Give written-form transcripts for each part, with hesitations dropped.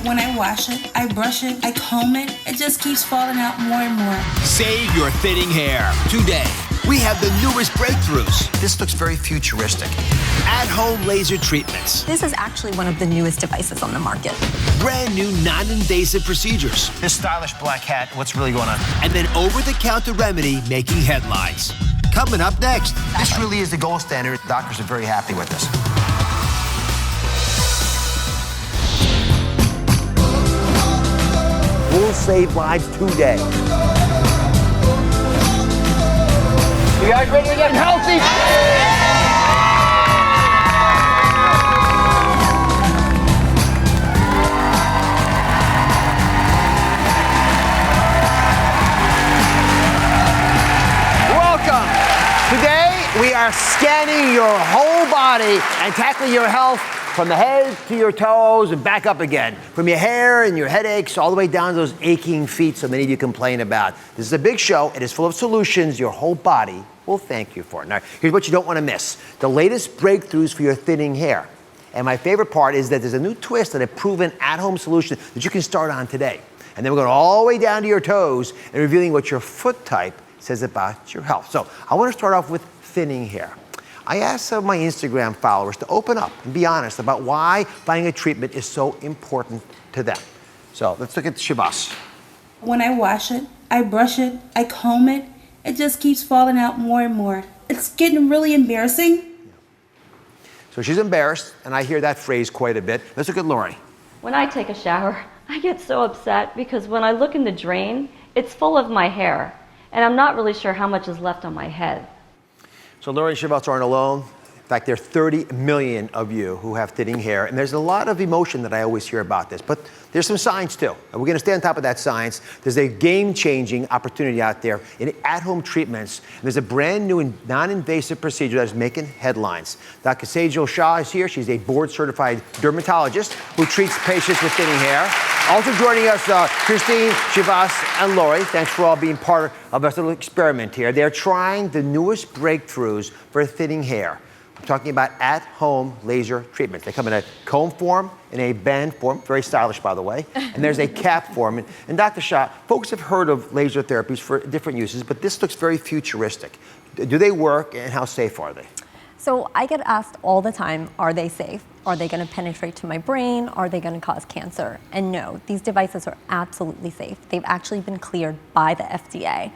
When I wash it, I brush it, I comb it, it just keeps falling out more and more. Save your thinning hair. Today, we have the newest breakthroughs. This looks very futuristic. At-home laser treatments. This is actually one of the newest devices on the market. Brand new non-invasive procedures. This stylish black hat, what's really going on? And then over-the-counter remedy making headlines. Coming up next. This really is the gold standard. Doctors are very happy with this. We'll save lives today. You guys ready to get healthy? Welcome. Today, we are scanning your whole body and tackling your health from the head to your toes and back up again. From your hair and your headaches all the way down to those aching feet so many of you complain about. This is a big show. It is full of solutions your whole body will thank you for. Now, here's what you don't want to miss. The latest breakthroughs for your thinning hair. And my favorite part is that there's a new twist and a proven at-home solution that you can start on today. And then we're going all the way down to your toes and revealing what your foot type says about your health. So I want to start off with thinning hair. I asked some of my Instagram followers to open up and be honest about why finding a treatment is so important to them. So let's look at Shivas. When I wash it, I brush it, I comb it, it just keeps falling out more and more. It's getting really embarrassing. So she's embarrassed, and I hear that phrase quite a bit. Let's look at Lori. When I take a shower, I get so upset because when I look in the drain, it's full of my hair, and I'm not really sure how much is left on my head. So Lori and Shivas aren't alone. In fact, there are 30 million of you who have thinning hair, and there's a lot of emotion that I always hear about this, but there's some science too. And we're gonna stay on top of that science. There's a game-changing opportunity out there in at-home treatments. And there's a brand new and non-invasive procedure that is making headlines. Dr. Sejal Shah is here. She's a board-certified dermatologist who treats patients with thinning hair. Also joining us, Christine, Shivas, and Lori. Thanks for all being part of this little experiment here. They're trying the newest breakthroughs for thinning hair. I'm talking about at-home laser treatments. They come in a comb form, in a band form, very stylish, by the way, and there's a cap form. And Dr. Shah, folks have heard of laser therapies for different uses, but this looks very futuristic. Do they work, and how safe are they? So I get asked all the time, are they safe? Are they going to penetrate to my brain? Are they going to cause cancer? And no, these devices are absolutely safe. They've actually been cleared by the FDA.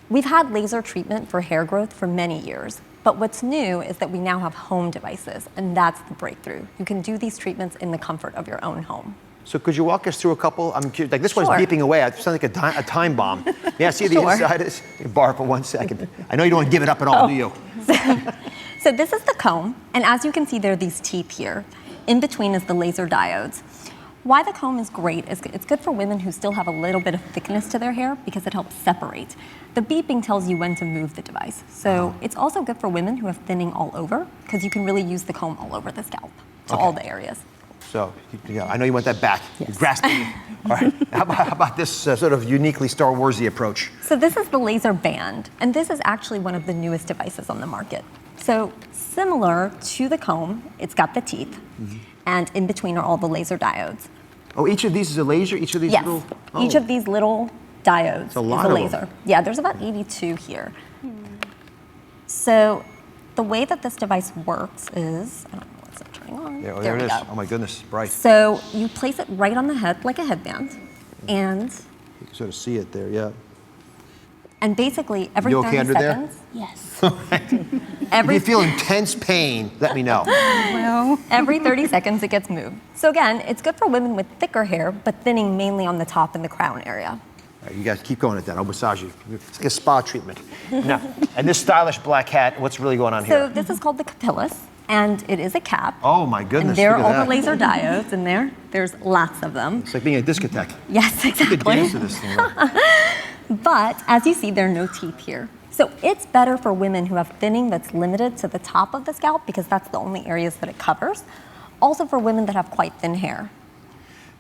We've had laser treatment for hair growth for many years. But what's new is that we now have home devices, and that's the breakthrough. You can do these treatments in the comfort of your own home. So could you walk us through a couple? I'm curious, like this Sure. one's beeping away. It sounds like a time bomb. May I see the Sure. inside is? Borrow for 1 second. I know you don't want to give it up at all, do you? So this is the comb, and as you can see, there are these teeth here. In between is the laser diodes. Why the comb is great is it's good for women who still have a little bit of thickness to their hair because it helps separate. The beeping tells you when to move the device. So it's also good for women who have thinning all over because you can really use the comb all over the scalp to all the areas. So, yeah, I know you want that back. Yes. You're grasping it. All right. How about this sort of uniquely Star Warsy approach? So this is the laser band, and this is actually one of the newest devices on the market. So similar to the comb, it's got the teeth, and in between are all the laser diodes. Oh, each of these is a laser? Each of these Yes, little... each of these little diodes is a lot of them. laser. Yeah, there's about 82 here. So the way that this device works is, I don't know what's it turning on. There it we is. go. Oh my goodness, bright. So you place it right on the head like a headband, and You can sort of see it there, yeah. basically every You okay 30 under there? seconds. Yes. If you feel intense pain, let me know. Well, every 30 seconds it gets moved. So again, it's good for women with thicker hair, but thinning mainly on the top and the crown area. All right, you guys keep going at that. I'll massage you. It's like a spa treatment. Now, and this stylish black hat, what's really going on So here? this is called the capillus, and it is a cap. Oh my goodness, And there are look all at the that. laser diodes in there. There's lots of them. It's like being at a discotheque. Yes, You could exactly. dance to this thing. Right? But as you see, there are no teeth here. So it's better for women who have thinning that's limited to the top of the scalp because that's the only areas that it covers. Also for women that have quite thin hair.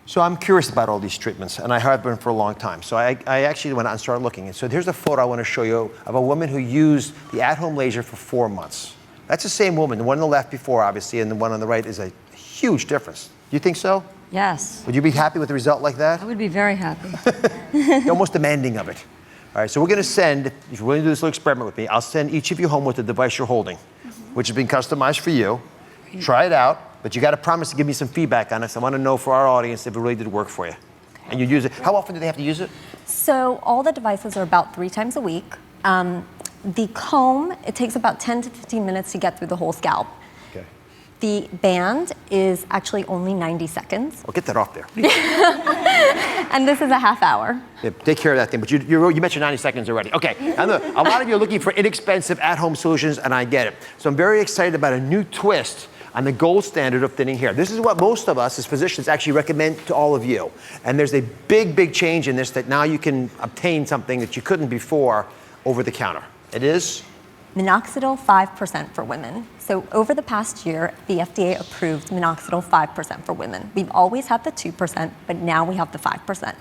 So I'm curious about all these treatments, and I have been for a long time. So I actually went out and started looking. And so here's a photo I want to show you of a woman who used the at-home laser for 4 months. That's the same woman. The one on the left before, obviously, and the one on the right is a huge difference. Do you think so? Yes. Would you be happy with a result like that? I would be very happy. You're almost demanding of it. All right, so we're going to send, if you're willing to do this little experiment with me, I'll send each of you home with the device you're holding, which has been customized for you. Try it out, but you got to promise to give me some feedback on it. I want to know for our audience if it really did work for you. And you use it. How often do they have to use it? So all the devices are about 3 times a week. The comb, it takes about 10 to 15 minutes to get through the whole scalp. Okay. The band is actually only 90 seconds. Well, get that off there. And this is a half hour. Yeah, take care of that thing. But you mentioned 90 seconds already. Okay. And look, a lot of you are looking for inexpensive at-home solutions, and I get it. So I'm very excited about a new twist on the gold standard of thinning hair. This is what most of us as physicians actually recommend to all of you. And there's a big, big change in this that now you can obtain something that you couldn't before over the counter. It is? Minoxidil 5% for women. So over the past year, the FDA approved minoxidil 5% for women. We've always had the 2%, but now we have the 5%.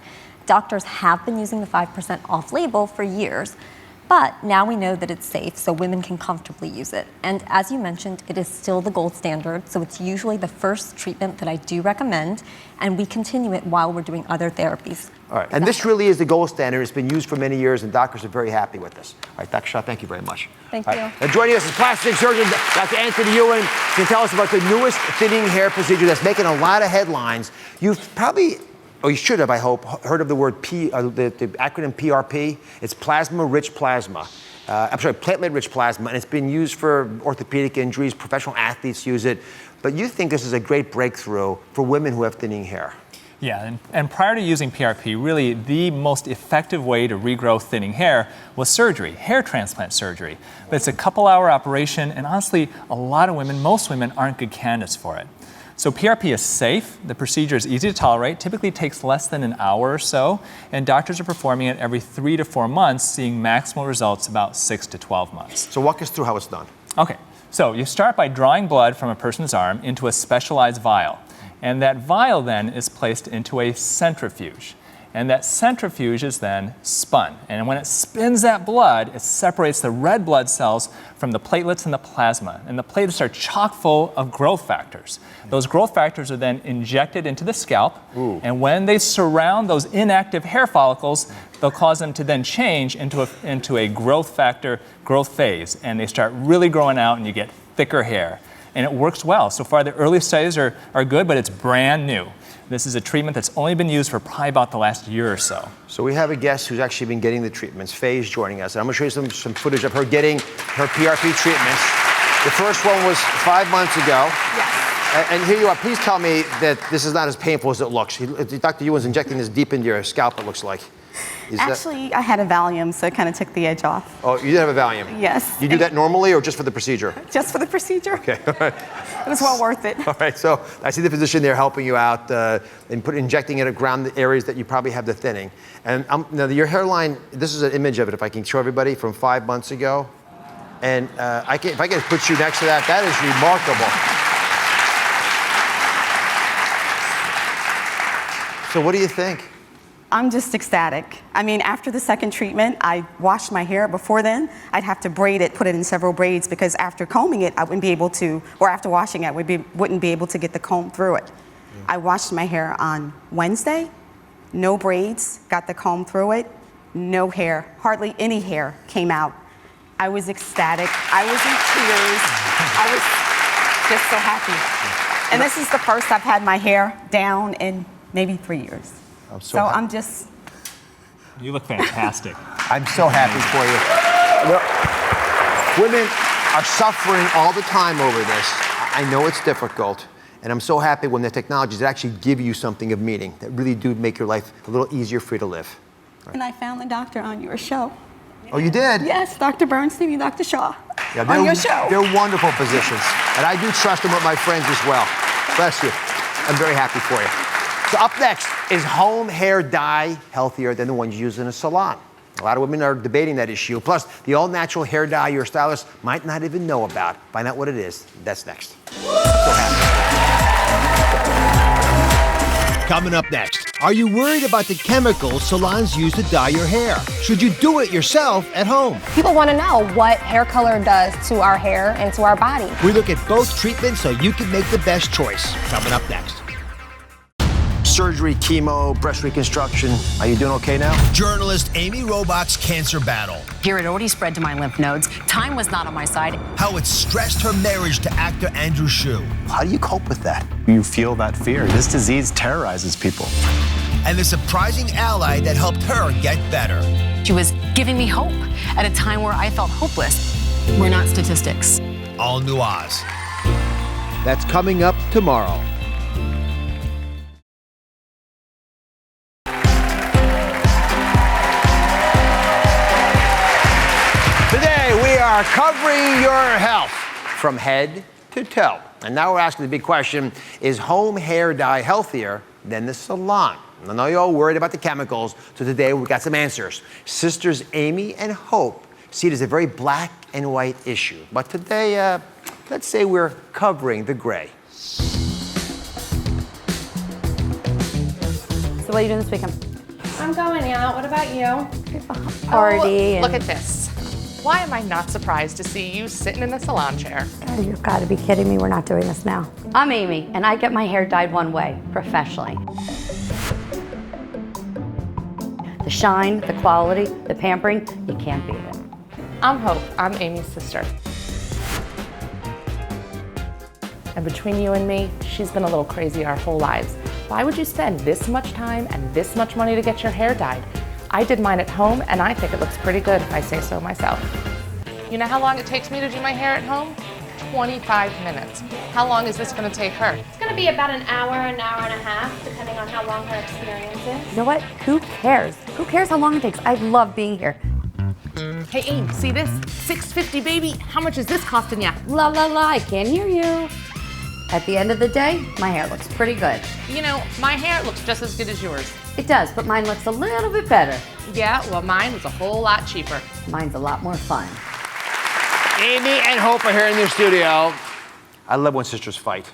Doctors have been using the 5% off-label for years, but now we know that it's safe, so women can comfortably use it. And as you mentioned, it is still the gold standard, so it's usually the first treatment that I do recommend, and we continue it while we're doing other therapies. All right, and this really is the gold standard. It's been used for many years, and doctors are very happy with this. All right, Dr. Shaw, thank you very much. Thank All you. right. And joining us is plastic surgeon Dr. Anthony Ewan. He can tell us about the newest thinning hair procedure that's making a lot of headlines. You've probably, or you should have, I hope, heard of the word the acronym PRP. It's plasma-rich plasma. Platelet-rich plasma, and it's been used for orthopedic injuries. Professional athletes use it. But you think this is a great breakthrough for women who have thinning hair. Yeah, and prior to using PRP, really the most effective way to regrow thinning hair was surgery, hair transplant surgery. But it's a couple-hour operation, and honestly, a lot of women, most women, aren't good candidates for it. So PRP is safe, the procedure is easy to tolerate, typically takes less than an hour or so, and doctors are performing it every 3 to 4 months, seeing maximal results about 6 to 12 months. So walk us through how it's done. Okay, so you start by drawing blood from a person's arm into a specialized vial. And that vial then is placed into a centrifuge. And that centrifuge is then spun. And when it spins that blood, it separates the red blood cells from the platelets and the plasma. And the platelets are chock full of growth factors. Those growth factors are then injected into the scalp. Ooh. And when they surround those inactive hair follicles, they'll cause them to then change into a growth factor growth phase. And they start really growing out, and you get thicker hair. And it works well. So far, the early studies are good, but it's brand new. This is a treatment that's only been used for probably about the last year or so. So we have a guest who's actually been getting the treatments. Faye's joining us. And I'm going to show you some footage of her getting her PRP treatments. The first one was 5 months ago. Yes. And here you are. Please tell me that this is not as painful as it looks. Dr. Ewan's injecting this deep into your scalp, it looks like. Actually, I had a Valium, so it kind of took the edge off. Oh, you did have a Valium? Yes. You do that normally or just for the procedure? Just for the procedure. Okay, all right. It was well worth it. All right, so I see the physician there helping you out and injecting it around the areas that you probably have the thinning. And now your hairline, this is an image of it, if I can show everybody, from 5 months ago. And if I can put you next to that, that is remarkable. So what do you think? I'm just ecstatic. I mean, after the second treatment, I washed my hair. Before then, I'd have to braid it, put it in several braids, because after combing it, I wouldn't be able to, or after washing it, wouldn't be able to get the comb through it. I washed my hair on Wednesday, no braids, got the comb through it, no hair, hardly any hair came out. I was ecstatic. I was in tears. I was just so happy. And this is the first I've had my hair down in maybe 3 years. So I'm just... You look fantastic. I'm so happy for you. Look, women are suffering all the time over this. I know it's difficult, and I'm so happy when the technologies that actually give you something of meaning, that really do make your life a little easier for you to live. Right. And I found the doctor on your show. Oh, you did? Yes, Dr. Bernstein and Dr. Shaw. Yeah, on your show. They're wonderful physicians, and I do trust them with my friends as well. Bless you. I'm very happy for you. So up next, is home hair dye healthier than the ones used in a salon? A lot of women are debating that issue. Plus, the all-natural hair dye your stylist might not even know about. Find out what it is. That's next. So happy. Coming up next, are you worried about the chemicals salons use to dye your hair? Should you do it yourself at home? People want to know what hair color does to our hair and to our body. We look at both treatments so you can make the best choice. Coming up next. surgery, chemo, breast reconstruction. Are you doing okay now? Journalist Amy Robach's cancer battle. Here it already spread to my lymph nodes. Time was not on my side. How it stressed her marriage to actor Andrew Shue. How do you cope with that? You feel that fear. This disease terrorizes people. And the surprising ally that helped her get better. She was giving me hope at a time where I felt hopeless. We're not statistics. All New Oz. That's coming up tomorrow. Today we are covering your health from head to toe. And now we're asking the big question, is home hair dye healthier than the salon? I know you're all worried about the chemicals, so today we've got some answers. Sisters Amy and Hope see it as a very black and white issue. But today, let's say we're covering the gray. So what are you doing this weekend? I'm going out. What about you? Party. Look at this. Why am I not surprised to see you sitting in a salon chair? Oh, you've got to be kidding me. We're not doing this now. I'm Amy, and I get my hair dyed one way, professionally. The shine, the quality, the pampering, you can't beat it. I'm Hope. I'm Amy's sister. And between you and me, she's been a little crazy our whole lives. Why would you spend this much time and this much money to get your hair dyed? I did mine at home, and I think it looks pretty good if I say so myself. You know how long it takes me to do my hair at home? 25 minutes. How long is this going to take her? It's going to be about an hour and a half, depending on how long her experience is. You know what? Who cares? Who cares how long it takes? I love being here. Hey, Amy, see this? $6.50, baby. How much is this costing ya? La la la, I can't hear you. At the end of the day, my hair looks pretty good. You know, my hair looks just as good as yours. It does, but mine looks a little bit better. Yeah, well, mine was a whole lot cheaper. Mine's a lot more fun. Amy and Hope are here in the studio. I love when sisters fight.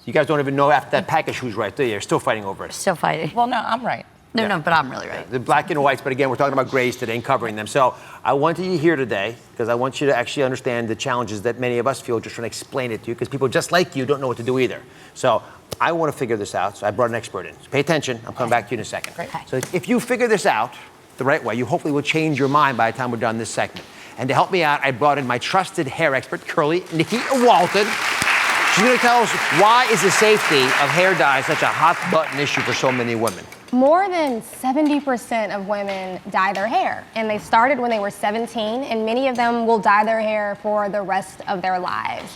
You guys don't even know after that package who's right, do you? You're still fighting over it. Still fighting. Well, no, I'm right. No, but I'm really right. The black and whites, but again, we're talking about grays today and covering them. So I wanted you here today because I want you to actually understand the challenges that many of us feel just trying to explain it to you because people just like you don't know what to do either. So I want to figure this out, so I brought an expert in. So pay attention. I'm coming back to you in a second. Great. So if you figure this out the right way, you hopefully will change your mind by the time we're done this segment. And to help me out, I brought in my trusted hair expert, Curly Nikki Walton. She's going to tell us why is the safety of hair dye such a hot button issue for so many women. More than 70% of women dye their hair, and they started when they were 17, and many of them will dye their hair for the rest of their lives.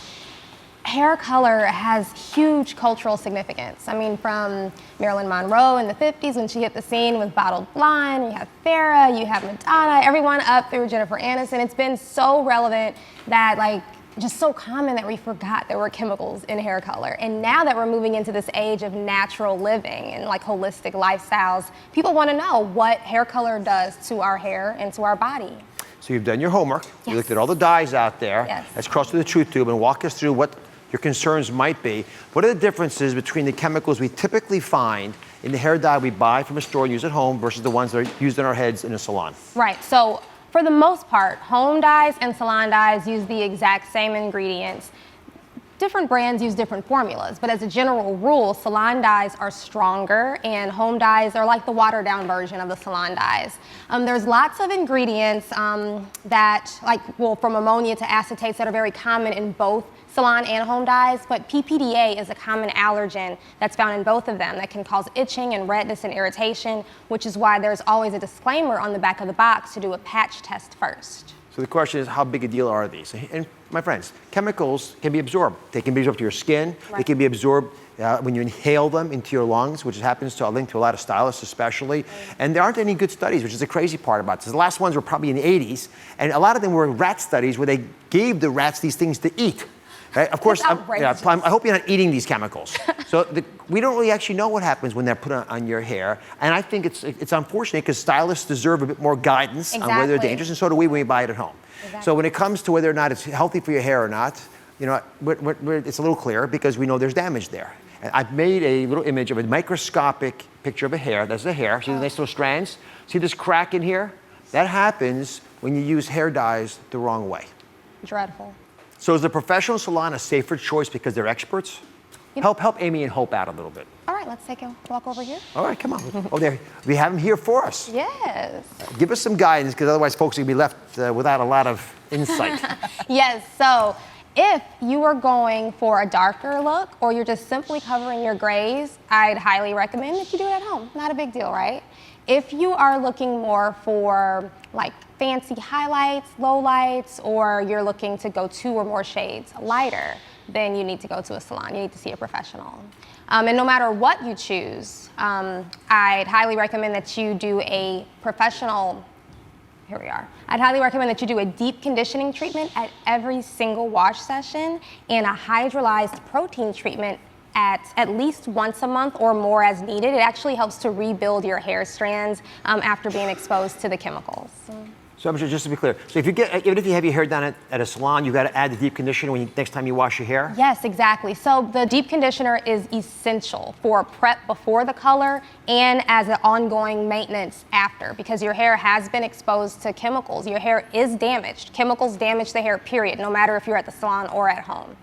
Hair color has huge cultural significance. I mean, from Marilyn Monroe in the 50s when she hit the scene with bottled blonde, you have Farrah, you have Madonna, everyone up through Jennifer Aniston. It's been so relevant that, just so common that we forgot there were chemicals in hair color. And now that we're moving into this age of natural living and holistic lifestyles, people want to know what hair color does to our hair and to our body. So you've done your homework. Yes. You looked at all the dyes out there. Yes. Let's cross through the truth tube and walk us through what your concerns might be. What are the differences between the chemicals we typically find in the hair dye we buy from a store and use at home versus the ones that are used in our heads in a salon? Right, so for the most part, home dyes and salon dyes use the exact same ingredients. Different brands use different formulas, but as a general rule, salon dyes are stronger and home dyes are like the watered down version of the salon dyes. There's lots of ingredients from ammonia to acetates that are very common in both salon and home dyes, but PPDA is a common allergen that's found in both of them that can cause itching and redness and irritation, which is why there's always a disclaimer on the back of the box to do a patch test first. So the question is, how big a deal are these? And my friends, chemicals can be absorbed. They can be absorbed to your skin. Right. They can be absorbed when you inhale them into your lungs, which happens to, I think, to a lot of stylists especially. Right. And there aren't any good studies, which is the crazy part about this. The last ones were probably in the 80s, and a lot of them were rat studies where they gave the rats these things to eat. Right? Of course, I hope you're not eating these chemicals. So we don't really actually know what happens when they're put on your hair. And I think it's unfortunate because stylists deserve a bit more guidance on whether they're dangerous, and so do we when we buy it at home. Exactly. So when it comes to whether or not it's healthy for your hair or not, it's a little clearer because we know there's damage there. And I've made a little image of a microscopic picture of a hair. That's the hair. See the nice little strands? See this crack in here? That happens when you use hair dyes the wrong way. Dreadful. So is the professional salon a safer choice because they're experts? Help Amy and Hope out a little bit. All right, let's take a walk over here. All right, come on. Oh, there. We have them here for us. Yes. Give us some guidance, because otherwise folks are going to be left without a lot of insight. Yes, so if you are going for a darker look or you're just simply covering your grays, I'd highly recommend that you do it at home. Not a big deal, right? If you are looking more for like fancy highlights, lowlights, or you're looking to go 2 or more shades lighter, then you need to go to a salon. You need to see a professional. And no matter what you choose, I'd highly recommend that you do a professional. Here we are. I'd highly recommend that you do a deep conditioning treatment at every single wash session and a hydrolyzed protein treatment at least once a month or more as needed. It actually helps to rebuild your hair strands after being exposed to the chemicals. So just to be clear, so even if you have your hair done at a salon, you got to add the deep conditioner next time you wash your hair? Yes, exactly. So the deep conditioner is essential for prep before the color and as an ongoing maintenance after, because your hair has been exposed to chemicals. Your hair is damaged. Chemicals damage the hair, period, no matter if you're at the salon or at home. All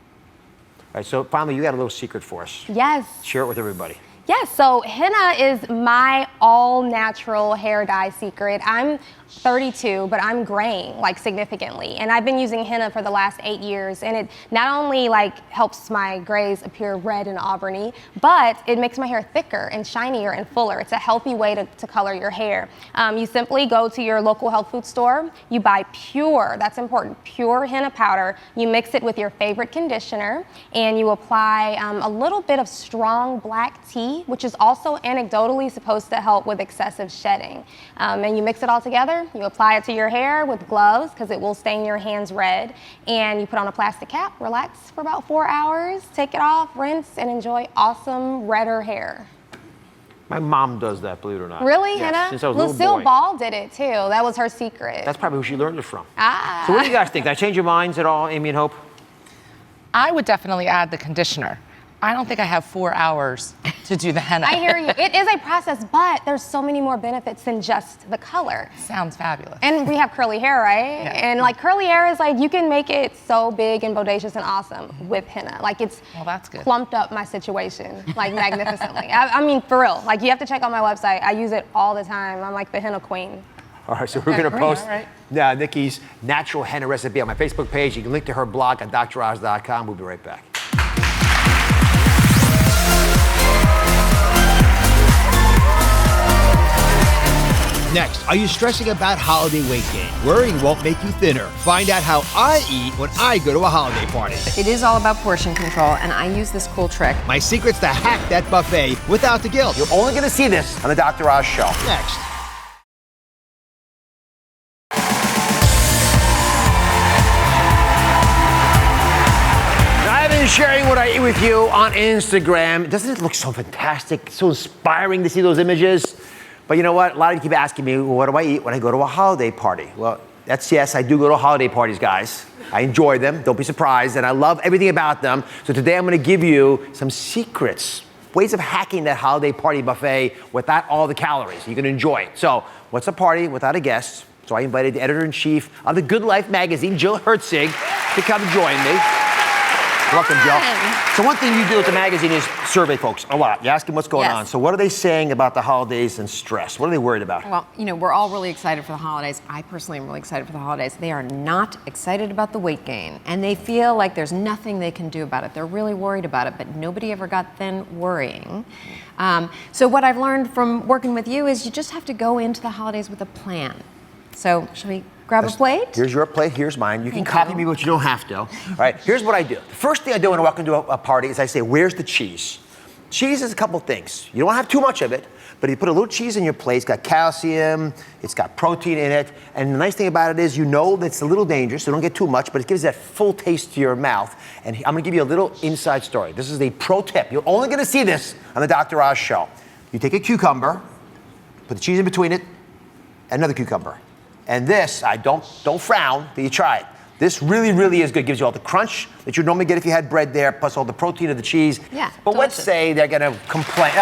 right, so finally, you got a little secret for us. Yes. Share it with everybody. Yes, so henna is my all-natural hair dye secret. I'm 32, but I'm graying like significantly, and I've been using henna for the last 8 years, and it not only like helps my grays appear red and auburny, but it makes my hair thicker and shinier and fuller. It's a healthy way to color your hair. You simply go to your local health food store, you buy pure, that's important, pure henna powder, you mix it with your favorite conditioner, and you apply a little bit of strong black tea, which is also anecdotally supposed to help with excessive shedding. And you mix it all together, you apply it to your hair with gloves because it will stain your hands red, and you put on a plastic cap, relax for about 4 hours, take it off, rinse, and enjoy awesome redder hair. My mom does that, believe it or not. Really, yes, Henna? since I was a little Lucille boy. Ball did it too. That was her secret. That's probably who she learned it from. Ah. So what do you guys think? Did I change your minds at all, Amy and Hope? I would definitely add the conditioner. I don't think I have 4 hours to do the henna. I hear you. It is a process, but there's so many more benefits than just the color. Sounds fabulous. And we have curly hair, right? Yeah. And like curly hair is like, you can make it so big and bodacious and awesome with henna. Like it's that's good. Plumped up my situation like magnificently. I mean, for real. Like you have to check out my website. I use it all the time. I'm like the henna queen. All right, so we're going to post Nikki's natural henna recipe on my Facebook page. You can link to her blog at droz.com. We'll be right back. Next, are you stressing about holiday weight gain? Worrying won't make you thinner. Find out how I eat when I go to a holiday party. It is all about portion control, and I use this cool trick. My secret's to hack that buffet without the guilt. You're only going to see this on the Dr. Oz Show. Next. I've been sharing what I eat with you on Instagram. Doesn't it look so fantastic? So inspiring to see those images. But you know what? A lot of you keep asking me, what do I eat when I go to a holiday party? Well, that's yes, I do go to holiday parties, guys. I enjoy them. Don't be surprised. And I love everything about them. So today I'm going to give you some secrets, ways of hacking that holiday party buffet without all the calories. You can enjoy it. So what's a party without a guest? So I invited the editor-in-chief of the Good Life magazine, Jill Hertzig, to come join me. Welcome, Jill. So one thing you do at the magazine is survey folks a lot. You ask them what's going on. So what are they saying about the holidays and stress? What are they worried about? Well, you know, we're all really excited for the holidays. I personally am really excited for the holidays. They are not excited about the weight gain, and they feel like there's nothing they can do about it. They're really worried about it, but nobody ever got thin worrying. So what I've learned from working with you is you just have to go into the holidays with a plan. So should we grab a plate? Here's your plate, here's mine. You can copy me, but you don't have to. All right, here's what I do. The first thing I do when I walk into a party is I say, where's the cheese? Cheese is a couple things. You don't have too much of it, but if you put a little cheese in your plate, it's got calcium, it's got protein in it, and the nice thing about it is you know that it's a little dangerous, so don't get too much, but it gives that full taste to your mouth. And I'm gonna give you a little inside story. This is a pro tip. You're only gonna see this on the Dr. Oz Show. You take a cucumber, put the cheese in between it, another cucumber. And this, I don't frown, but you try it. This really, really is good. Gives you all the crunch that you'd normally get if you had bread there, plus all the protein of the cheese. Yeah, but delicious. let's say they're gonna complain.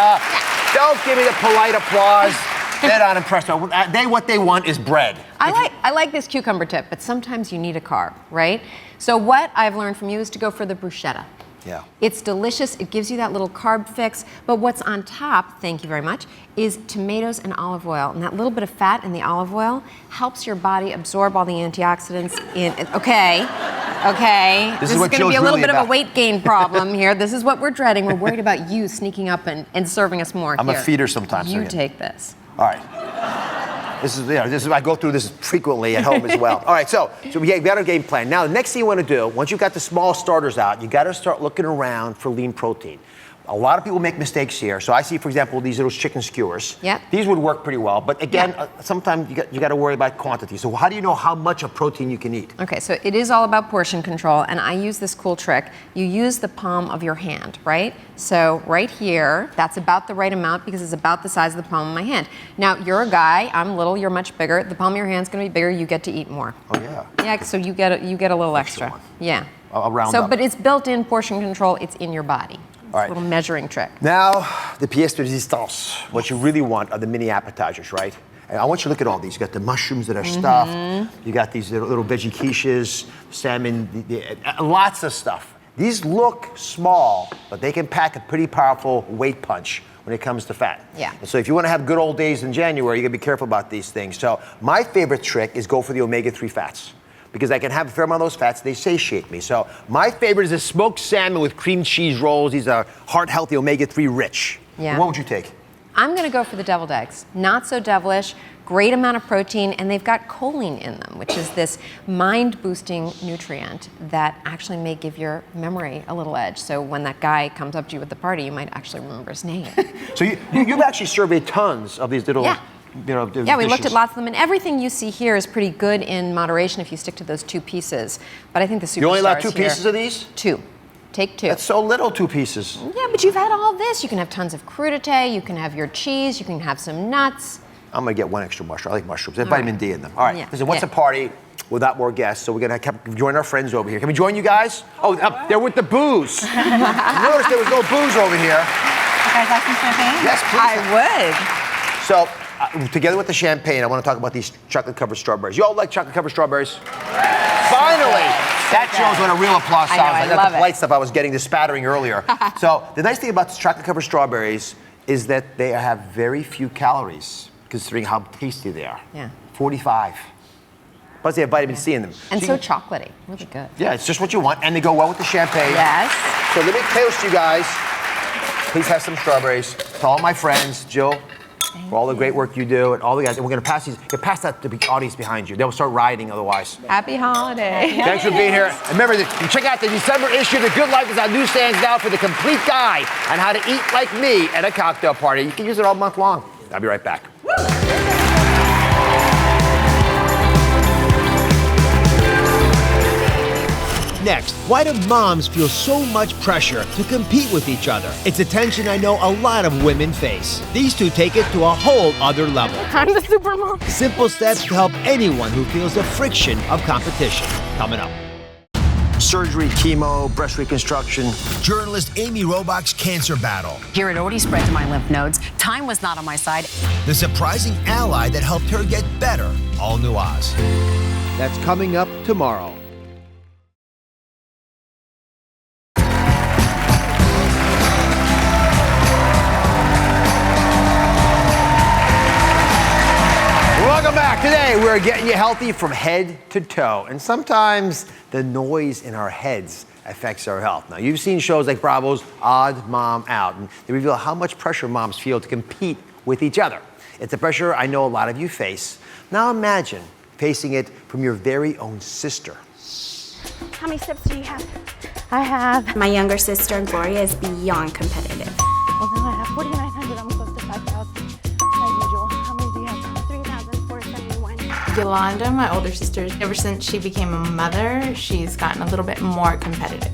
Don't give me the polite applause. They're not impressed. What they want is bread. I like this cucumber tip, but sometimes you need a carb, right? So what I've learned from you is to go for the bruschetta. Yeah. It's delicious. It gives you that little carb fix. But what's on top, thank you very much, is tomatoes and olive oil. And that little bit of fat in the olive oil helps your body absorb all the antioxidants in. Okay. This is going to be a little bit of a weight gain problem here. This is what we're dreading. We're worried about you sneaking up and serving us more. I'm a feeder sometimes. You take this. All right. This is I go through this frequently at home as well. All right, so we got our game plan. Now, the next thing you want to do, once you've got the small starters out, you got to start looking around for lean protein. A lot of people make mistakes here. So I see, for example, these little chicken skewers. Yep. These would work pretty well, but again, sometimes you got to worry about quantity. So how do you know how much of protein you can eat? Okay, so it is all about portion control, and I use this cool trick. You use the palm of your hand, right? So right here, that's about the right amount because it's about the size of the palm of my hand. Now, you're a guy, I'm little, you're much bigger. The palm of your hand's going to be bigger, you get to eat more. Oh, yeah. Yeah, so you get a little extra. Yeah. I'll round up. But it's built-in portion control, it's in your body. All right. A little measuring trick. Now, the pièce de résistance. What you really want are the mini appetizers, right? And I want you to look at all these. You got the mushrooms that are stuffed. You got these little veggie quiches, salmon, lots of stuff. These look small, but they can pack a pretty powerful weight punch when it comes to fat. Yeah. And so if you want to have good old days in January, you got to be careful about these things. So my favorite trick is go for the omega-3 fats, because I can have a fair amount of those fats, they satiate me. So my favorite is a smoked salmon with cream cheese rolls. These are heart-healthy, omega-3 rich. Yeah. What would you take? I'm going to go for the deviled eggs. Not so devilish, great amount of protein, and they've got choline in them, which is this mind-boosting nutrient that actually may give your memory a little edge. So when that guy comes up to you at the party, you might actually remember his name. So you've actually surveyed tons of these little... Yeah. Yeah, we looked at lots of them, and everything you see here is pretty good in moderation if you stick to those 2 pieces. But I think the superstars You only allow 2 here, pieces of these? 2. Take 2. That's so little, 2 pieces. Yeah, but you've had all this. You can have tons of crudité, you can have your cheese, you can have some nuts. I'm going to get 1 extra mushroom. I like mushrooms. They have vitamin D in them. All right, Yeah. listen, what's a party without more guests? So we're going to join our friends over here. Can we join you guys? Oh, they're with the booze. Notice there was no booze over here. You guys like some champagne? Yes, please. I would. So, together with the champagne, I want to talk about these chocolate-covered strawberries. You all like chocolate-covered strawberries? Finally! That shows what a real applause sounds like. I Not love the polite stuff I was getting the spattering earlier. So, the nice thing about chocolate-covered strawberries is that they have very few calories, considering how tasty they are. Yeah. 45. Plus, they have vitamin C in them. And so chocolatey. Really good. Yeah, it's just what you want, and they go well with the champagne. Yes. So let me toast you guys. Please have some strawberries. To all my friends, Jill, for all the great work you do, and all the guys. And we're going to pass these. You pass that to the audience behind you. They'll start rioting otherwise. Happy holiday. Thanks for being here. And remember, check out the December issue of The Good Life is on newsstands now for the complete guide on how to eat like me at a cocktail party. You can use it all month long. I'll be right back. Next, why do moms feel so much pressure to compete with each other? It's a tension I know a lot of women face. These two take it to a whole other level. I'm the super mom. Simple steps to help anyone who feels the friction of competition. Coming up. Surgery, chemo, breast reconstruction. Journalist Amy Robach's cancer battle. Here it already spread to my lymph nodes. Time was not on my side. The surprising ally that helped her get better. All new Oz. That's coming up tomorrow. Welcome back. Today, we're getting you healthy from head to toe. And sometimes the noise in our heads affects our health. Now, you've seen shows like Bravo's Odd Mom Out, and they reveal how much pressure moms feel to compete with each other. It's a pressure I know a lot of you face. Now imagine facing it from your very own sister. How many steps do you have? I have. My younger sister, Gloria, is beyond competitive. Well, now I have 4,900. I'm close to 5,000. As usual. How many do you have? 3,471. Yolanda, my older sister, ever since she became a mother, she's gotten a little bit more competitive.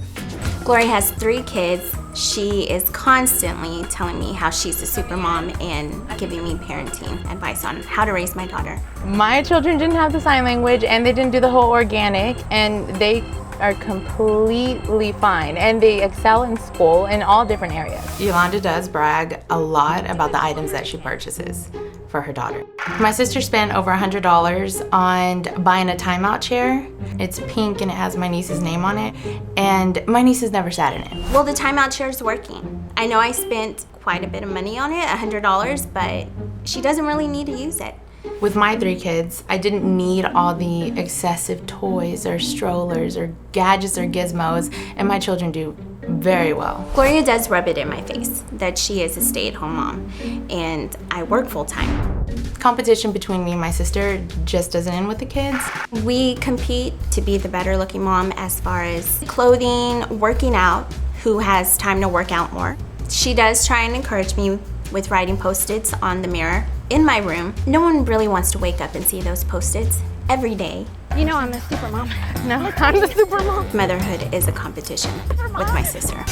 Gloria has 3 kids. She is constantly telling me how she's a super mom and giving me parenting advice on how to raise my daughter. My children didn't have the sign language and they didn't do the whole organic, and they are completely fine, and they excel in school in all different areas. Yolanda does brag a lot about the items that she purchases for her daughter. My sister spent over $100 on buying a timeout chair. It's pink and it has my niece's name on it, and my niece has never sat in it. Well, the timeout chair is working. I know I spent quite a bit of money on it, $100, but she doesn't really need to use it. With my 3 kids, I didn't need all the excessive toys or strollers or gadgets or gizmos, and my children do very well. Gloria does rub it in my face that she is a stay-at-home mom, and I work full-time. Competition between me and my sister just doesn't end with the kids. We compete to be the better-looking mom as far as clothing, working out, who has time to work out more. She does try and encourage me with writing Post-its on the mirror in my room. No one really wants to wake up and see those Post-its every day. You know I'm a super mom. No, I'm the super mom. Motherhood is a competition with my sister.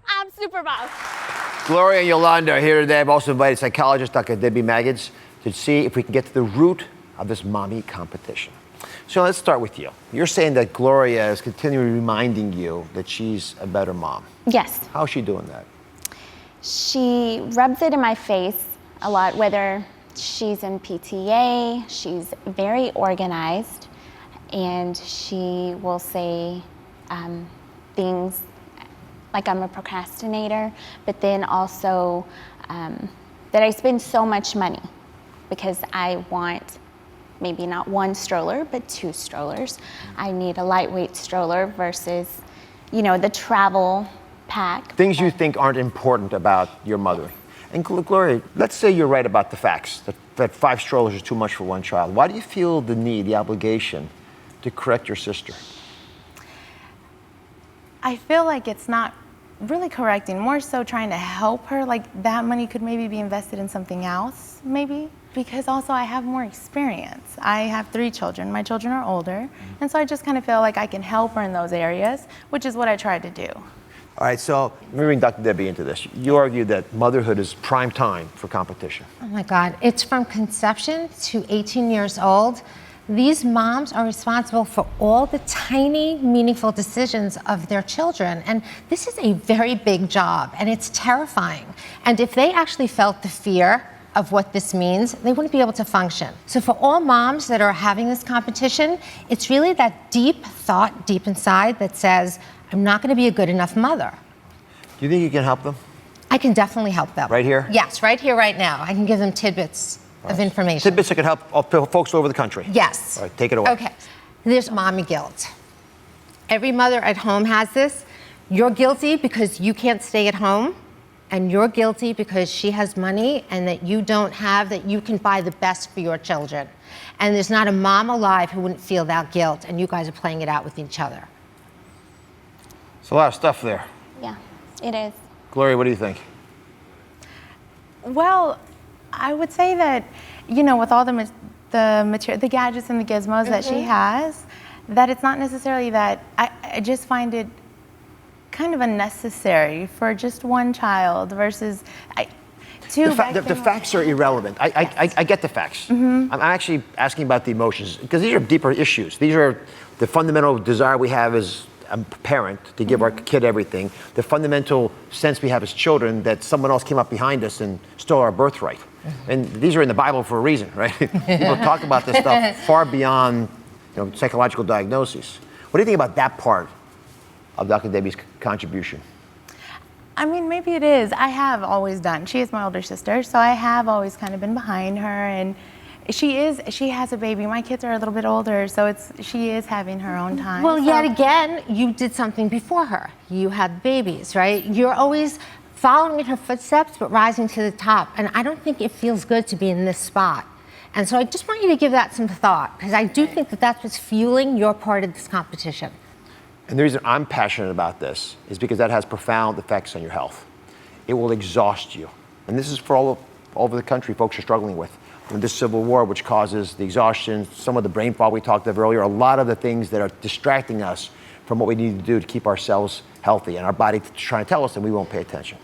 I'm super mom. Gloria and Yolanda are here today. I've also invited psychologist Dr. Debbie Maggots to see if we can get to the root of this mommy competition. So let's start with you. You're saying that Gloria is continually reminding you that she's a better mom. Yes. How's she doing that? She rubs it in my face a lot, whether she's in PTA, she's very organized, and she will say things like I'm a procrastinator, but then also that I spend so much money because I want maybe not 1 stroller, but 2 strollers. I need a lightweight stroller versus, the travel pack. Things you think aren't important about your mothering. And Gloria, let's say you're right about the facts, that 5 strollers is too much for 1 child. Why do you feel the need, the obligation to correct your sister? I feel like it's not really correcting, more so trying to help her. Like that money could maybe be invested in something else, maybe. Because also I have more experience. I have 3 children. My children are older. And so I just kind of feel like I can help her in those areas, which is what I tried to do. All right, so let me bring Dr. Debbie into this. You argue that motherhood is prime time for competition. Oh my God, it's from conception to 18 years old. These moms are responsible for all the tiny, meaningful decisions of their children. And this is a very big job, and it's terrifying. And if they actually felt the fear of what this means, they wouldn't be able to function. So for all moms that are having this competition, it's really that deep thought deep inside that says, I'm not going to be a good enough mother. Do you think you can help them? I can definitely help them. Right here? Yes, right here, right now. I can give them tidbits of information. Tidbits that can help folks all over the country. Yes. All right, take it away. Okay. There's mommy guilt. Every mother at home has this. You're guilty because you can't stay at home, and you're guilty because she has money and that you don't have, that you can buy the best for your children. And there's not a mom alive who wouldn't feel that guilt, and you guys are playing it out with each other. It's a lot of stuff there. Yeah, it is. Gloria, what do you think? Well, I would say that, with all the material, the gadgets and the gizmos that she has, that it's not necessarily that, I just find it kind of unnecessary for just 1 child versus 2. The facts are irrelevant. I get the facts. Mm-hmm. I'm actually asking about the emotions, because these are deeper issues. These are the fundamental desire we have as a parent to give our kid everything, the fundamental sense we have as children that someone else came up behind us and stole our birthright. And these are in the Bible for a reason, right? People talk about this stuff far beyond psychological diagnoses. What do you think about that part of Dr. Debbie's contribution? I mean, maybe it is. I have always done. She is my older sister, so I have always kind of been behind her, and she has a baby. My kids are a little bit older, so she is having her own time. Well, yet again, you did something before her. You had babies, right? You're always following in her footsteps, but rising to the top. And I don't think it feels good to be in this spot. And so I just want you to give that some thought, because I do think that that's what's fueling your part of this competition. And the reason I'm passionate about this is because that has profound effects on your health. It will exhaust you. And this is for all over the country folks are struggling with. And this civil war, which causes the exhaustion, some of the brain fog we talked about earlier, a lot of the things that are distracting us from what we need to do to keep ourselves healthy and our body trying to tell us, and we won't pay attention.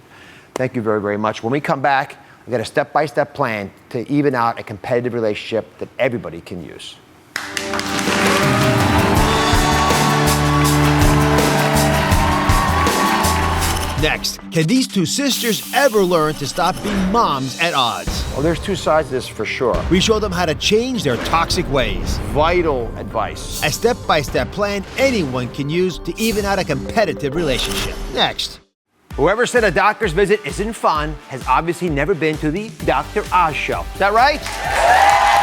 Thank you very, very much. When we come back, we've got a step-by-step plan to even out a competitive relationship that everybody can use. Next, can these two sisters ever learn to stop being moms at odds? Well, there's two sides to this for sure. We show them how to change their toxic ways. Vital advice. A step-by-step plan anyone can use to even out a competitive relationship. Next. Whoever said a doctor's visit isn't fun has obviously never been to the Dr. Oz show. Is that right?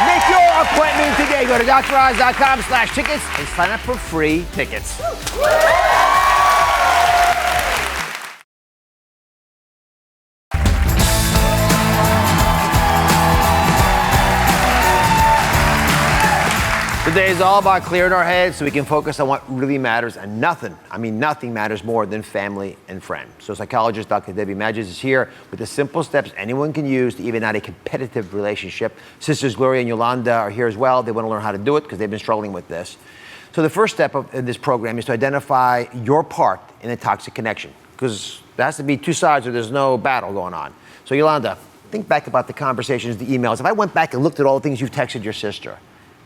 Make your appointment today. Go to droz.com/tickets and sign up for free tickets. Today is all about clearing our heads so we can focus on what really matters, and nothing matters more than family and friends. So psychologist Dr. Debbie Magis is here with the simple steps anyone can use to even out a competitive relationship. Sisters Gloria and Yolanda are here as well. They want to learn how to do it because they've been struggling with this. So the first step in this program is to identify your part in a toxic connection, because there has to be two sides or there's no battle going on. So Yolanda, think back about the conversations, the emails. If I went back and looked at all the things you've texted your sister,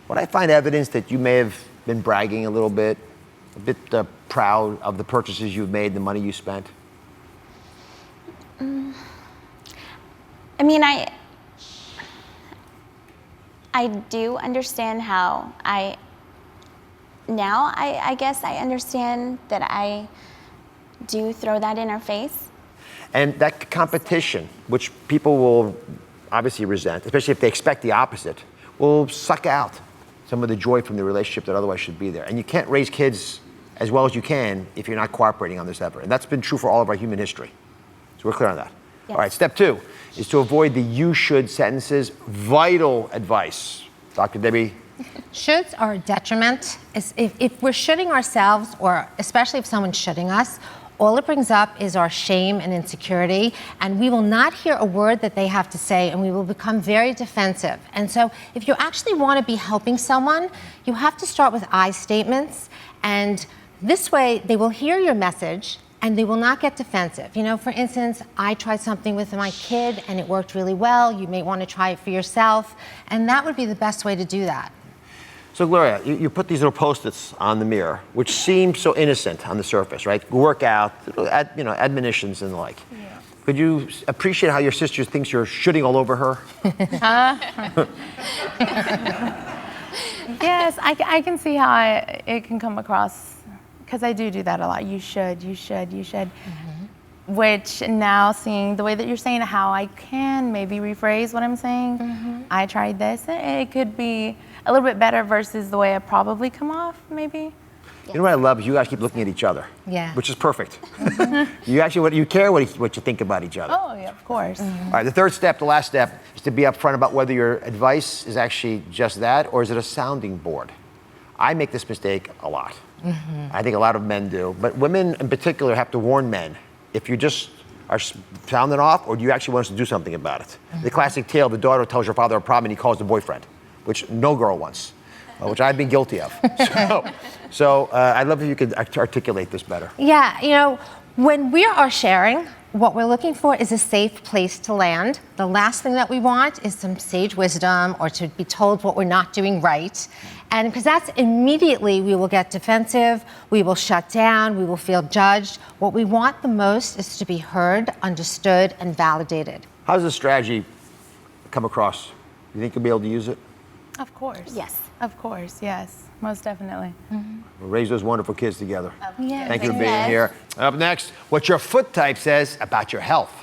would I find evidence that you may have been bragging a little bit, proud of the purchases you've made, the money you spent? I mean, I do understand how I guess I understand that I do throw that in her face. And that competition, which people will obviously resent, especially if they expect the opposite, will suck out some of the joy from the relationship that otherwise should be there. And you can't raise kids as well as you can if you're not cooperating on this effort. And that's been true for all of our human history. So we're clear on that. Yes. All right, step 2 is to avoid the you should sentences. Vital advice. Dr. Debbie. Shoulds are a detriment. If we're shoulding ourselves, or especially if someone's shoulding us, all it brings up is our shame and insecurity, and we will not hear a word that they have to say, and we will become very defensive. And so if you actually want to be helping someone, you have to start with I statements, and this way they will hear your message and they will not get defensive. You know, for instance, I tried something with my kid and it worked really well. You may want to try it for yourself, and that would be the best way to do that. So Gloria, you put these little Post-its on the mirror, which seem so innocent on the surface, right? Workout, admonitions and the like. Yeah. Could you appreciate how your sister thinks you're shooting all over her? Yes, I can see how it can come across, because I do that a lot. You should. Mm-hmm. Which now, seeing the way that you're saying how I can maybe rephrase what I'm saying, I tried this, it could be a little bit better versus the way I probably come off, maybe. You know what I love? You guys keep looking at each other. Yeah. Which is perfect. You care what you think about each other. Oh, yeah, of course. All right, the third step, the last step, is to be upfront about whether your advice is actually just that or is it a sounding board. I make this mistake a lot. I think a lot of men do, but women in particular have to warn men. If you just are sounding off, or do you actually want us to do something about it? The classic tale, the daughter tells her father a problem and he calls the boyfriend, which no girl wants, which I've been guilty of. So I'd love if you could articulate this better. Yeah, you know, when we are sharing, what we're looking for is a safe place to land. The last thing that we want is some sage wisdom or to be told what we're not doing right. And because that's immediately we will get defensive, we will shut down, we will feel judged. What we want the most is to be heard, understood, and validated. How does this strategy come across? You think you'll be able to use it? Of course. Yes. Of course, yes. Most definitely. We'll raise those wonderful kids together. Yes. Thank you for being here. Up next, what your foot type says about your health.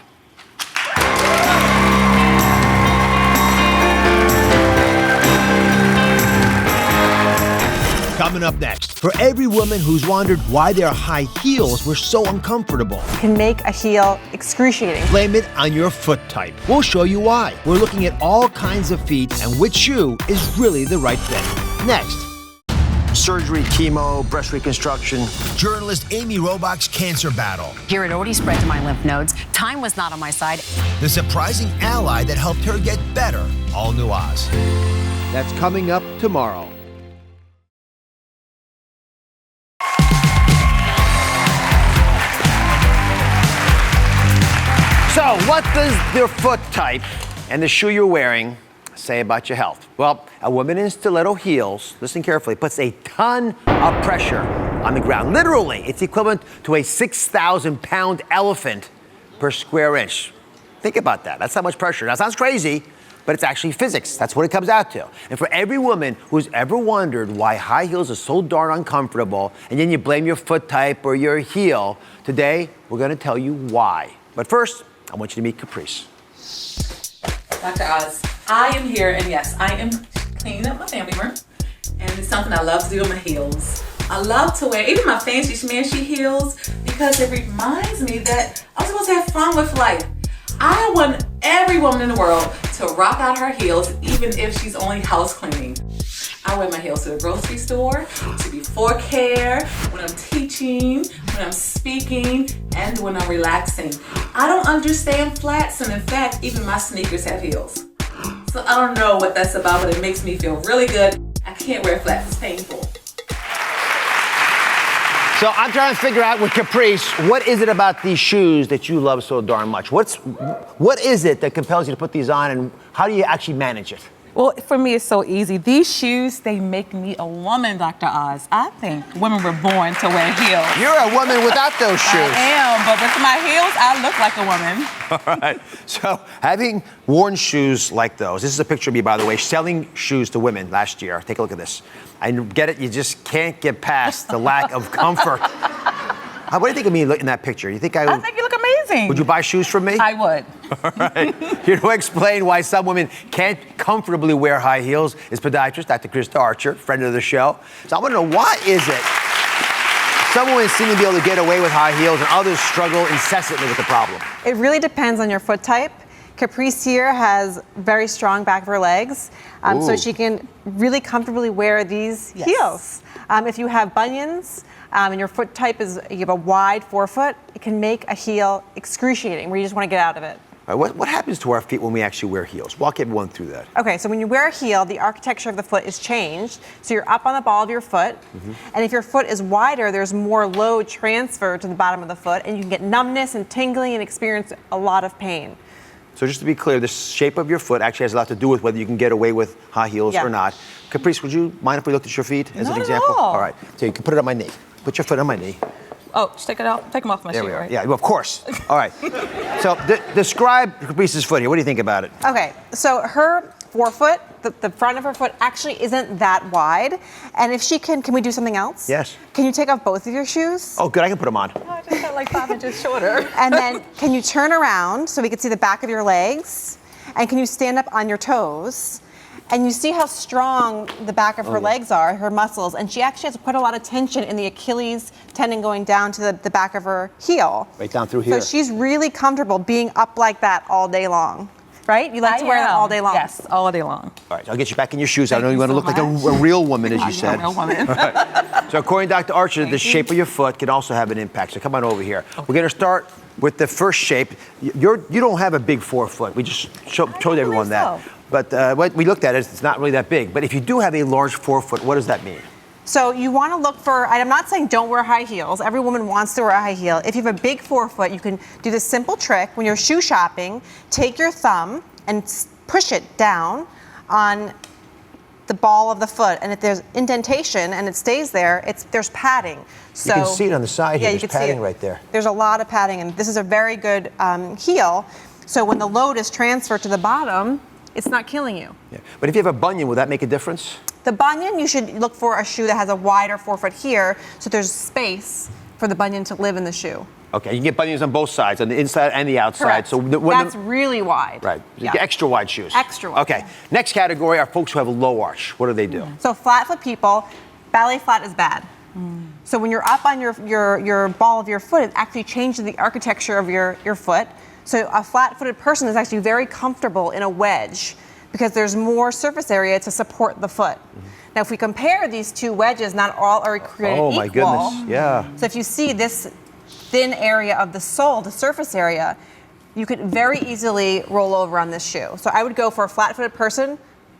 Coming up next, for every woman who's wondered why their high heels were so uncomfortable. Can make a heel excruciating. Blame it on your foot type. We'll show you why. We're looking at all kinds of feet and which shoe is really the right fit. Next. Surgery, chemo, breast reconstruction. Journalist Amy Robach's cancer battle. Here it already spread to my lymph nodes. Time was not on my side. The surprising ally that helped her get better. All new Oz. That's coming up tomorrow. So, what does your foot type and the shoe you're wearing say about your health? Well, a woman in stiletto heels, listen carefully, puts a ton of pressure on the ground. Literally, it's equivalent to a 6,000-pound elephant per square inch. Think about that. That's how much pressure. That sounds crazy, but it's actually physics. That's what it comes out to. And for every woman who's ever wondered why high heels are so darn uncomfortable, and then you blame your foot type or your heel, today we're going to tell you why. But first, I want you to meet Caprice. Dr. Oz, I am here, and yes, I am cleaning up my family room, and it's something I love to do with my heels. I love to wear even my fancy schmancy heels because it reminds me that I'm supposed to have fun with life. I want every woman in the world to rock out her heels, even if she's only house cleaning. I wear my heels to the grocery store, to before care, when I'm teaching, when I'm speaking, and when I'm relaxing. I don't understand flats, and in fact, even my sneakers have heels. So I don't know what that's about, but it makes me feel really good. I can't wear flats, it's painful. So I'm trying to figure out with Caprice, what is it about these shoes that you love so darn much? What is it that compels you to put these on, and how do you actually manage it? Well, for me, it's so easy. These shoes, they make me a woman, Dr. Oz. I think women were born to wear heels. You're a woman without those shoes. I am, but with my heels, I look like a woman. All right. So having worn shoes like those, this is a picture of me, by the way, selling shoes to women last year. Take a look at this. I get it. You just can't get past the lack of comfort. What do you think of me in that picture? You think I think you look amazing. Would you buy shoes from me? I would. All right. Here to explain why some women can't comfortably wear high heels is podiatrist Dr. Krista Archer, friend of the show. So I want to know, why is it some women seem to be able to get away with high heels and others struggle incessantly with the problem? It really depends on your foot type. Caprice here has very strong back of her legs, so she can really comfortably wear these heels. If you have bunions and your foot type you have a wide forefoot, it can make a heel excruciating where you just want to get out of it. All right, what happens to our feet when we actually wear heels? Walk everyone through that. Okay, so when you wear a heel, the architecture of the foot is changed. So you're up on the ball of your foot, and if your foot is wider, there's more load transfer to the bottom of the foot, and you can get numbness and tingling and experience a lot of pain. So just to be clear, the shape of your foot actually has a lot to do with whether you can get away with high heels or not. Caprice, would you mind if we looked at your feet as an example? Not at all. All right, so you can put it on my knee. Put your foot on my knee. Oh, just take it out. Take them off my shoe, right? Yeah, well, of course. All right. So describe Caprice's foot here. What do you think about it? Okay, so her forefoot, the front of her foot actually isn't that wide. And if she can we do something else? Yes. Can you take off both of your shoes? Oh, good, I can put them on. Oh, I just got like 5 inches shorter. And then can you turn around so we can see the back of your legs? And can you stand up on your toes? And you see how strong the back of her legs are, her muscles, and she actually has quite a lot of tension in the Achilles tendon going down to the back of her heel. Right down through here. So she's really comfortable being up like that all day long, right? You like to wear that all day long? Yes, all day long. All right, I'll get you back in your shoes. I know you want to look like a real woman, as you said. A real woman. All right. So according to Dr. Archer, the shape of your foot can also have an impact. So come on over here. We're going to start with the first shape. You don't have a big forefoot. We just showed everyone that. So. But what we looked at is it's not really that big. But if you do have a large forefoot, what does that mean? So you want to look for, I'm not saying don't wear high heels. Every woman wants to wear a high heel. If you have a big forefoot, you can do this simple trick. When you're shoe shopping, take your thumb and push it down on the ball of the foot. And if there's indentation and it stays there, there's padding. So, you can see it on the side here. There's padding right there. There's a lot of padding, and this is a very good heel. So when the load is transferred to the bottom, it's not killing you. Yeah. But if you have a bunion, will that make a difference? The bunion, you should look for a shoe that has a wider forefoot here, so there's space for the bunion to live in the shoe. Okay, you can get bunions on both sides, on the inside and the outside. Correct. So that's really wide. Right. Yeah. Extra wide shoes. Extra wide. Okay. Next category are folks who have a low arch. What do they do? So flat foot people, ballet flat is bad. So when you're up on your ball of your foot, it actually changes the architecture of your foot. So a flat-footed person is actually very comfortable in a wedge because there's more surface area to support the foot. Now, if we compare these two wedges, not all are created equal. Oh my goodness, yeah. So if you see this thin area of the sole, the surface area, you could very easily roll over on this shoe. So I would go for a flat-footed person,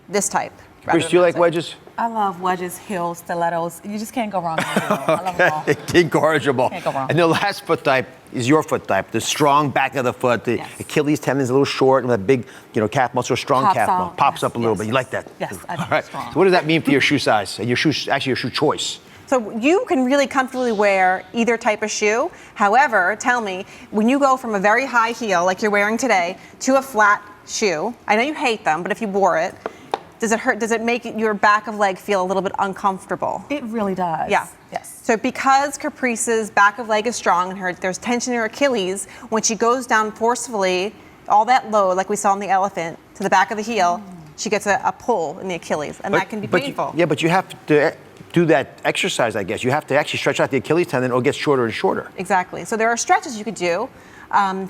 this type. Chris, do you like wedges? I love wedges, heels, stilettos. You just can't go wrong with a heel. I love them all. Incorrigible. Can't go wrong. And the last foot type is your foot type, the strong back of the foot. The Achilles tendon is a little short, and that big, calf muscle, strong Pops calf muscle. out. Pops up a little bit. You like that? Yes, I do. All right. Strong. So what does that mean for your shoe size and your shoe choice? So you can really comfortably wear either type of shoe. However, tell me, when you go from a very high heel, like you're wearing today, to a flat shoe, I know you hate them, but if you wore it, does it hurt? Does it make your back of leg feel a little bit uncomfortable? It really does. Yeah. Yes. So because Caprice's back of leg is strong and there's tension in her Achilles, when she goes down forcefully, all that load, like we saw in the elephant, to the back of the heel, she gets a pull in the Achilles, and that can be painful. But you have to do that exercise, I guess. You have to actually stretch out the Achilles tendon or it gets shorter and shorter. Exactly. So there are stretches you could do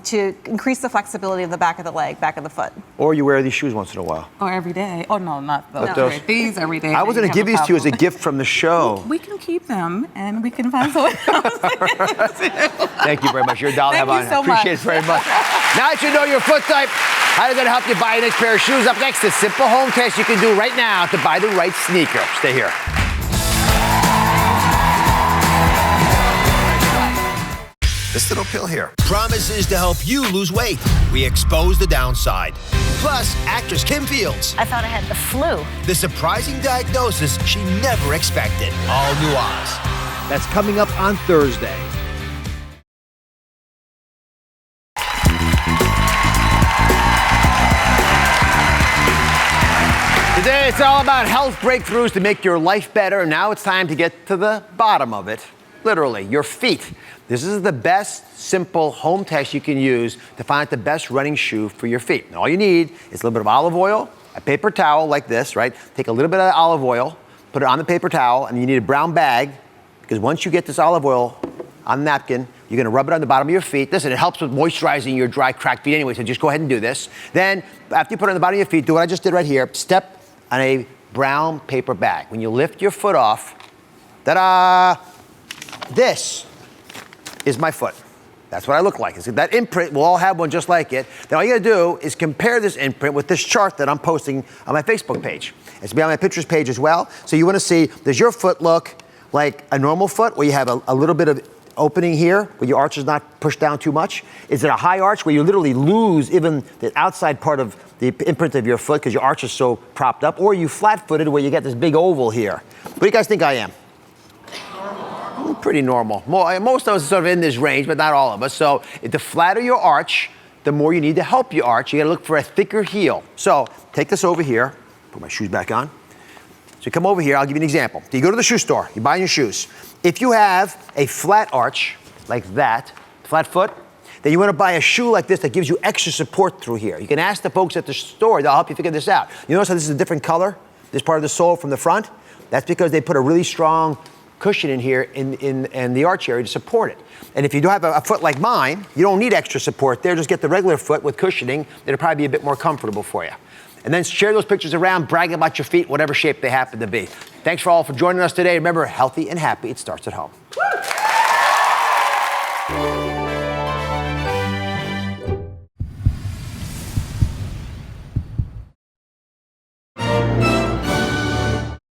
to increase the flexibility of the back of the leg, back of the foot. Or you wear these shoes once in a while. Or every day. Oh, no, not those. Those. These every day. I was going to give these to you as a gift from the show. We can keep them, and we can find someone else. Thank you very much. You're a doll to have on. Thank you so Appreciate it very much. Now that you know your foot type, how is it going to help you buy your next pair of shoes? Up next, the simple home test you can do right now to buy the right sneaker. Stay here. This little pill here promises to help you lose weight. We expose the downside. Plus, actress Kim Fields. I thought I had the flu. The surprising diagnosis she never expected. All new Oz. That's coming up on Thursday. Today, it's all about health breakthroughs to make your life better. Now it's time to get to the bottom of it. Literally, your feet. This is the best, simple home test you can use to find out the best running shoe for your feet. And all you need is a little bit of olive oil, a paper towel like this, right? Take a little bit of olive oil, put it on the paper towel, and you need a brown bag, because once you get this olive oil on the napkin, you're gonna rub it on the bottom of your feet. Listen, it helps with moisturizing your dry, cracked feet anyway, so just go ahead and do this. Then, after you put it on the bottom of your feet, do what I just did right here. Step on a brown paper bag. When you lift your foot off, ta-da! This is my foot. That's what I look like. That imprint, we'll all have one just like it. Then all you gotta do is compare this imprint with this chart that I'm posting on my Facebook page. It's be on my Pinterest page as well. So you wanna see, does your foot look like a normal foot where you have a little bit of opening here, where your arch is not pushed down too much? Is it a high arch where you literally lose even the outside part of the imprint of your foot because your arch is so propped up? Or are you flat-footed where you get this big oval here? What do you guys think I am? Pretty normal. Most of us are sort of in this range, but not all of us. So the flatter your arch, the more you need to help your arch. You gotta look for a thicker heel. So take this over here, put my shoes back on. So you come over here, I'll give you an example. So you go to the shoe store, you buy your shoes. If you have a flat arch, like that, flat foot, then you wanna buy a shoe like this that gives you extra support through here. You can ask the folks at the store, they'll help you figure this out. You notice how this is a different color? This part of the sole from the front? That's because they put a really strong cushion in here in the arch area to support it. And if you do have a foot like mine, you don't need extra support there. Just get the regular foot with cushioning. It'll probably be a bit more comfortable for you. And then share those pictures around, brag about your feet, whatever shape they happen to be. Thanks for joining us today. Remember, healthy and happy, it starts at home.